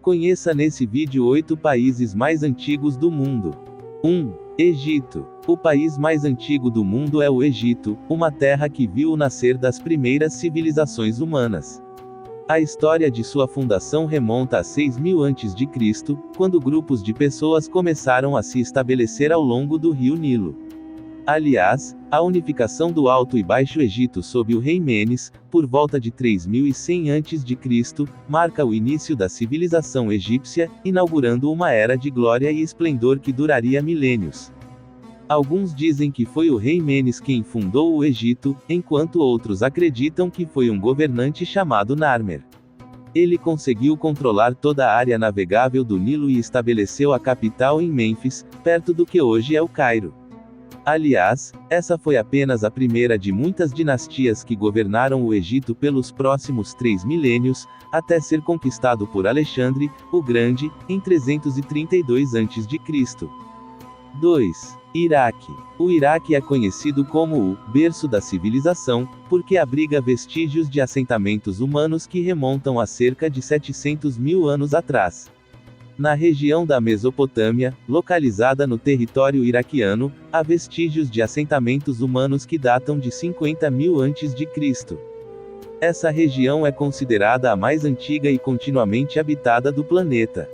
Conheça nesse vídeo 8 países mais antigos do mundo. 1. Egito. O país mais antigo do mundo é o Egito, uma terra que viu o nascer das primeiras civilizações humanas. A história de sua fundação remonta a 6000 a.C., quando grupos de pessoas começaram a se estabelecer ao longo do rio Nilo. Aliás, a unificação do Alto e Baixo Egito sob o rei Menes, por volta de 3100 a.C., marca o início da civilização egípcia, inaugurando uma era de glória e esplendor que duraria milênios. Alguns dizem que foi o rei Menes quem fundou o Egito, enquanto outros acreditam que foi um governante chamado Narmer. Ele conseguiu controlar toda a área navegável do Nilo e estabeleceu a capital em Mênfis, perto do que hoje é o Cairo. Aliás, essa foi apenas a primeira de muitas dinastias que governaram o Egito pelos próximos 3 milênios, até ser conquistado por Alexandre, o Grande, em 332 a.C. 2. Iraque. O Iraque é conhecido como o berço da civilização, porque abriga vestígios de assentamentos humanos que remontam a cerca de 700 mil anos atrás. Na região da Mesopotâmia, localizada no território iraquiano, há vestígios de assentamentos humanos que datam de 50.000 a.C. Essa região é considerada a mais antiga e continuamente habitada do planeta.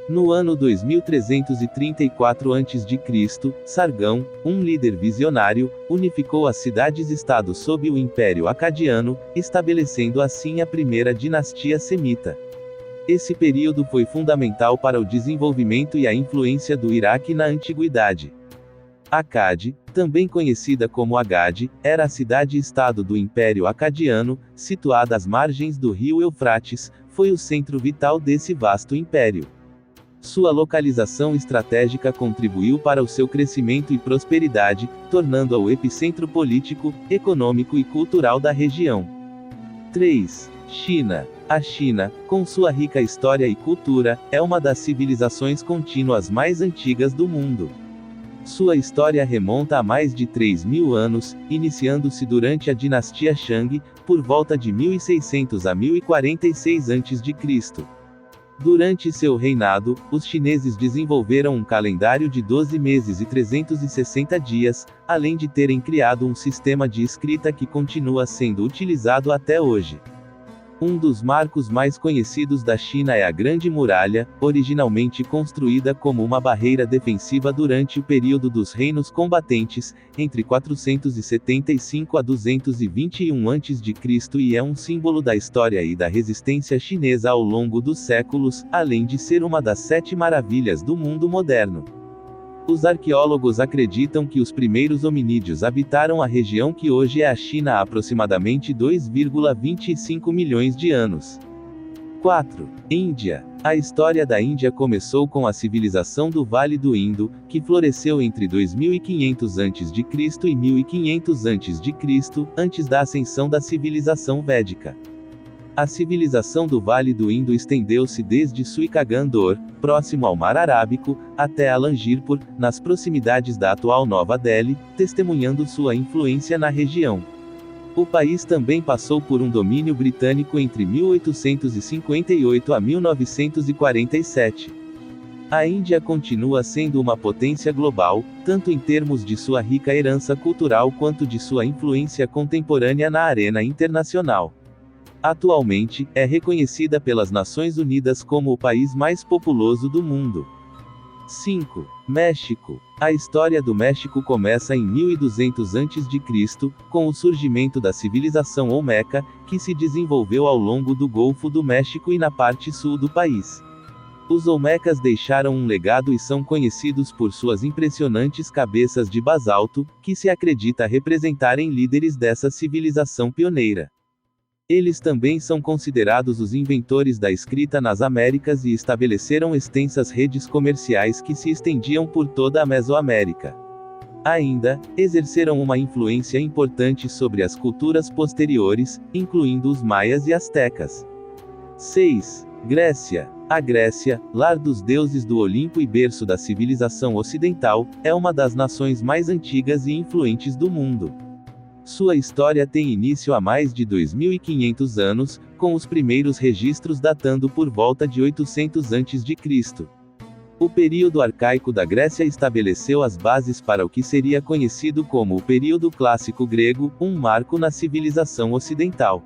No ano 2334 a.C., Sargão, um líder visionário, unificou as cidades-estado sob o Império Acadiano, estabelecendo assim a primeira dinastia semita. Esse período foi fundamental para o desenvolvimento e a influência do Iraque na antiguidade. Akkad, também conhecida como Agade, era a cidade-estado do Império Acadiano, situada às margens do rio Eufrates, foi o centro vital desse vasto império. Sua localização estratégica contribuiu para o seu crescimento e prosperidade, tornando-a o epicentro político, econômico e cultural da região. 3. China. A China, com sua rica história e cultura, é uma das civilizações contínuas mais antigas do mundo. Sua história remonta a mais de 3.000 anos, iniciando-se durante a dinastia Shang, por volta de 1600 a 1046 a.C. Durante seu reinado, os chineses desenvolveram um calendário de 12 meses e 360 dias, além de terem criado um sistema de escrita que continua sendo utilizado até hoje. Um dos marcos mais conhecidos da China é a Grande Muralha, originalmente construída como uma barreira defensiva durante o período dos reinos combatentes, entre 475 a 221 a.C. e é um símbolo da história e da resistência chinesa ao longo dos séculos, além de ser uma das 7 maravilhas do mundo moderno. Os arqueólogos acreditam que os primeiros hominídeos habitaram a região que hoje é a China há aproximadamente 2,25 milhões de anos. 4. Índia. A história da Índia começou com a civilização do Vale do Indo, que floresceu entre 2500 a.C. e 1500 a.C., antes da ascensão da civilização védica. A civilização do Vale do Indo estendeu-se desde Suikagandor, próximo ao Mar Arábico, até Alangirpur, nas proximidades da atual Nova Delhi, testemunhando sua influência na região. O país também passou por um domínio britânico entre 1858 a 1947. A Índia continua sendo uma potência global, tanto em termos de sua rica herança cultural quanto de sua influência contemporânea na arena internacional. Atualmente, é reconhecida pelas Nações Unidas como o país mais populoso do mundo. 5. México. A história do México começa em 1200 a.C., com o surgimento da civilização Olmeca, que se desenvolveu ao longo do Golfo do México e na parte sul do país. Os Olmecas deixaram um legado e são conhecidos por suas impressionantes cabeças de basalto, que se acredita representarem líderes dessa civilização pioneira. Eles também são considerados os inventores da escrita nas Américas e estabeleceram extensas redes comerciais que se estendiam por toda a Mesoamérica. Ainda, exerceram uma influência importante sobre as culturas posteriores, incluindo os maias e astecas. 6. Grécia. A Grécia, lar dos deuses do Olimpo e berço da civilização ocidental, é uma das nações mais antigas e influentes do mundo. Sua história tem início há mais de 2.500 anos, com os primeiros registros datando por volta de 800 a.C. O período arcaico da Grécia estabeleceu as bases para o que seria conhecido como o período clássico grego, um marco na civilização ocidental.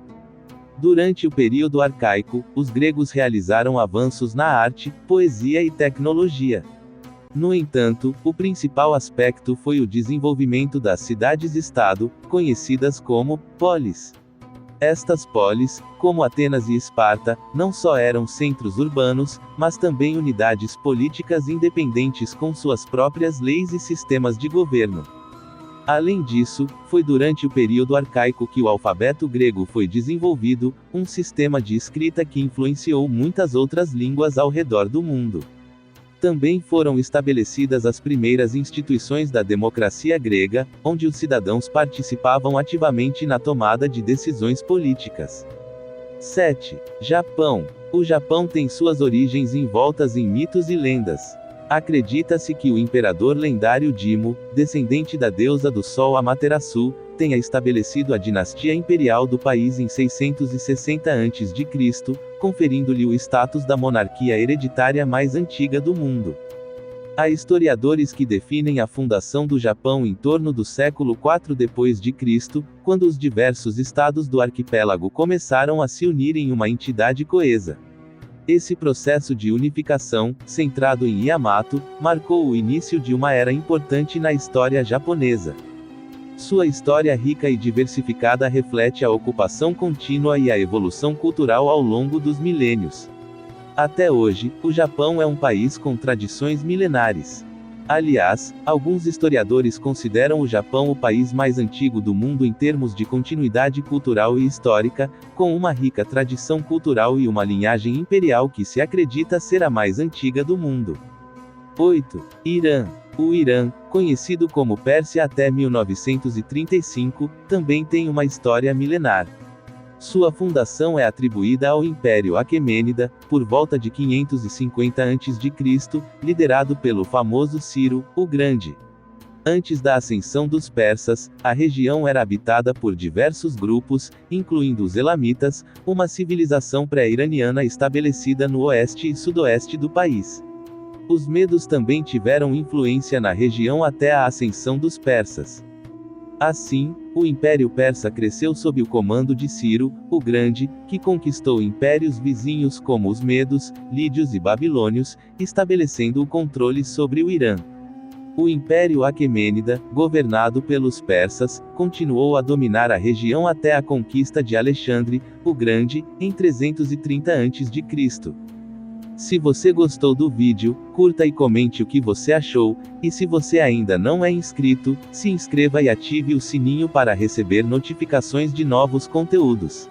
Durante o período arcaico, os gregos realizaram avanços na arte, poesia e tecnologia. No entanto, o principal aspecto foi o desenvolvimento das cidades-estado, conhecidas como polis. Estas polis, como Atenas e Esparta, não só eram centros urbanos, mas também unidades políticas independentes com suas próprias leis e sistemas de governo. Além disso, foi durante o período arcaico que o alfabeto grego foi desenvolvido, um sistema de escrita que influenciou muitas outras línguas ao redor do mundo. Também foram estabelecidas as primeiras instituições da democracia grega, onde os cidadãos participavam ativamente na tomada de decisões políticas. 7. Japão. O Japão tem suas origens envoltas em mitos e lendas. Acredita-se que o imperador lendário Jimmu, descendente da deusa do sol Amaterasu, tenha estabelecido a dinastia imperial do país em 660 a.C., conferindo-lhe o status da monarquia hereditária mais antiga do mundo. Há historiadores que definem a fundação do Japão em torno do século IV d.C., quando os diversos estados do arquipélago começaram a se unir em uma entidade coesa. Esse processo de unificação, centrado em Yamato, marcou o início de uma era importante na história japonesa. Sua história rica e diversificada reflete a ocupação contínua e a evolução cultural ao longo dos milênios. Até hoje, o Japão é um país com tradições milenares. Aliás, alguns historiadores consideram o Japão o país mais antigo do mundo em termos de continuidade cultural e histórica, com uma rica tradição cultural e uma linhagem imperial que se acredita ser a mais antiga do mundo. 8. Irã. O Irã, conhecido como Pérsia até 1935, também tem uma história milenar. Sua fundação é atribuída ao Império Aquemênida, por volta de 550 a.C., liderado pelo famoso Ciro, o Grande. Antes da ascensão dos persas, a região era habitada por diversos grupos, incluindo os elamitas, uma civilização pré-iraniana estabelecida no oeste e sudoeste do país. Os medos também tiveram influência na região até a ascensão dos persas. Assim, o Império Persa cresceu sob o comando de Ciro, o Grande, que conquistou impérios vizinhos como os Medos, Lídios e Babilônios, estabelecendo o controle sobre o Irã. O Império Aquemênida, governado pelos persas, continuou a dominar a região até a conquista de Alexandre, o Grande, em 330 a.C. Se você gostou do vídeo, curta e comente o que você achou, e se você ainda não é inscrito, se inscreva e ative o sininho para receber notificações de novos conteúdos.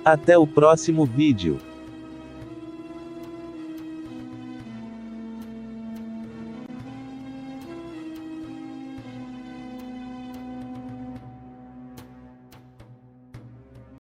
Até o próximo vídeo.